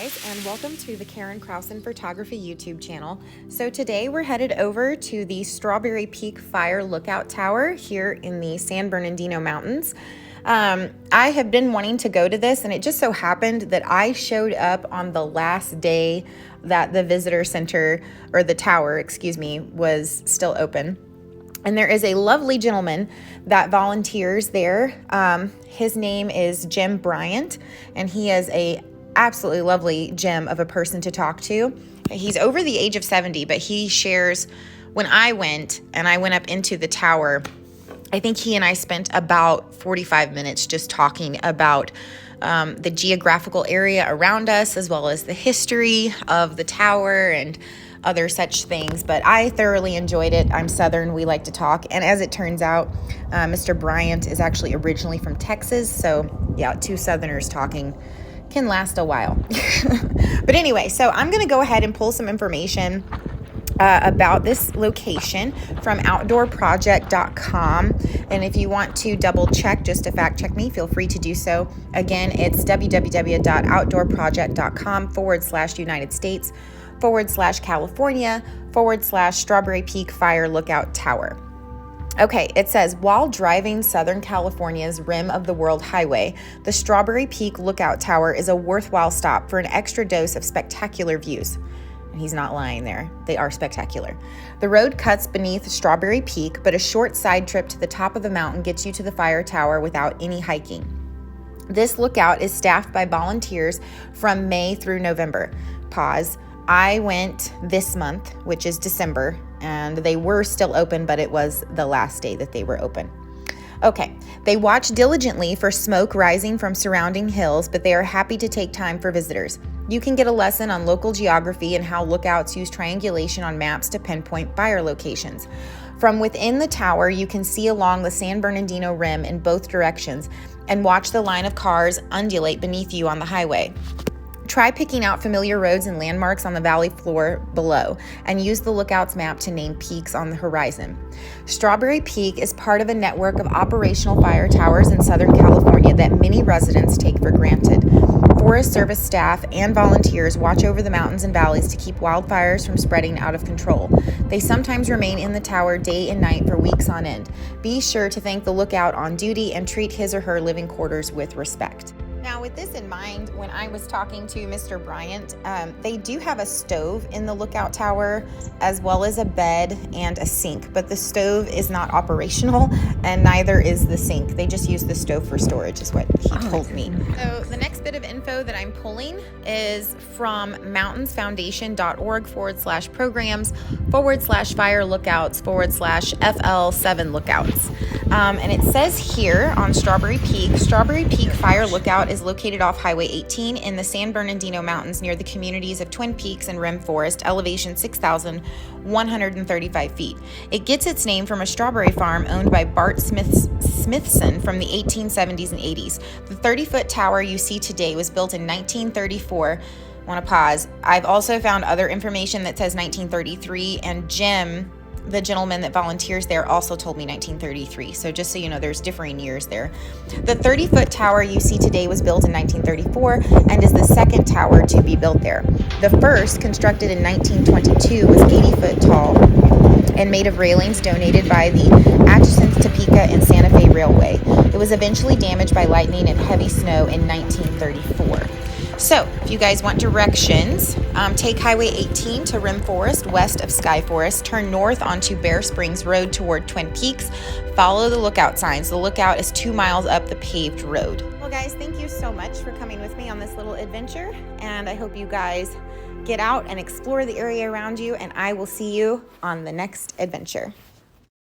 guys, and welcome to the Karen Krausen Photography YouTube channel. So today we're headed over to the Strawberry Peak Fire Lookout Tower here in the San Bernardino Mountains. I have been wanting to go to this, and it just so happened that I showed up on the last day that the visitor center, or the tower, excuse me, was still open. And there is a lovely gentleman that volunteers there. His name is Jim Bryant, and he is a absolutely lovely gem of a person to talk to. He's over the age of 70, but he shares, when I went up into the tower, I think he and I spent about 45 minutes just talking about the geographical area around us, as well as the history of the tower and other such things. But I thoroughly enjoyed it. I'm Southern, we like to talk. And as it turns out, Mr. Bryant is actually originally from Texas. So yeah, two Southerners talking can last a while. But anyway, so I'm going to go ahead and pull some information about this location from outdoorproject.com. And if you want to double check, just to fact check me, feel free to do so. Again, it's www.outdoorproject.com/United States/California/Strawberry Peak Fire Lookout Tower. Okay, it says, while driving Southern California's Rim of the World Highway, the Strawberry Peak Lookout Tower is a worthwhile stop for an extra dose of spectacular views. And he's not lying there. They are spectacular. The road cuts beneath Strawberry Peak, but a short side trip to the top of the mountain gets you to the fire tower without any hiking. This lookout is staffed by volunteers from May through November. Pause. I went this month, which is December, and they were still open, but it was the last day that they were open. Okay, they watch diligently for smoke rising from surrounding hills, but they are happy to take time for visitors. You can get a lesson on local geography and how lookouts use triangulation on maps to pinpoint fire locations. From within the tower, you can see along the San Bernardino Rim in both directions and watch the line of cars undulate beneath you on the highway. Try picking out familiar roads and landmarks on the valley floor below, and use the Lookout's map to name peaks on the horizon. Strawberry Peak is part of a network of operational fire towers in Southern California that many residents take for granted. Forest Service staff and volunteers watch over the mountains and valleys to keep wildfires from spreading out of control. They sometimes remain in the tower day and night for weeks on end. Be sure to thank the lookout on duty and treat his or her living quarters with respect. Now, with this in mind, when I was talking to Mr. Bryant, they do have a stove in the lookout tower, as well as a bed and a sink, but the stove is not operational, and neither is the sink. They just use the stove for storage, is what he told me. So the next bit of info that I'm pulling is from mountainsfoundation.org/programs/fire lookouts/FL7 lookouts. And it says here on Strawberry Peak Fire Lookout is located off Highway 18 in the San Bernardino Mountains near the communities of Twin Peaks and Rim Forest, elevation 6,135 feet. It gets its name from a strawberry farm owned by Bart Smithson from the 1870s and 80s. The 30-foot tower you see today was built in 1934. I want to pause. I've also found other information that says 1933, and Jim, the gentleman that volunteers there, also told me 1933. So just so you know, there's differing years there. The 30-foot tower you see today was built in 1934 and is the second tower to be built there. The first, constructed in 1922, was 80 foot tall and made of railings donated by the Atchison, Topeka, and Santa Fe Railway. It was eventually damaged by lightning and heavy snow in 1934. So, if you guys want directions, take Highway 18 to Rim Forest, west of Sky Forest. Turn north onto Bear Springs Road toward Twin Peaks. Follow the lookout signs. The lookout is 2 miles up the paved road. Well, guys, thank you so much for coming with me on this little adventure, and I hope you guys get out and explore the area around you, and I will see you on the next adventure.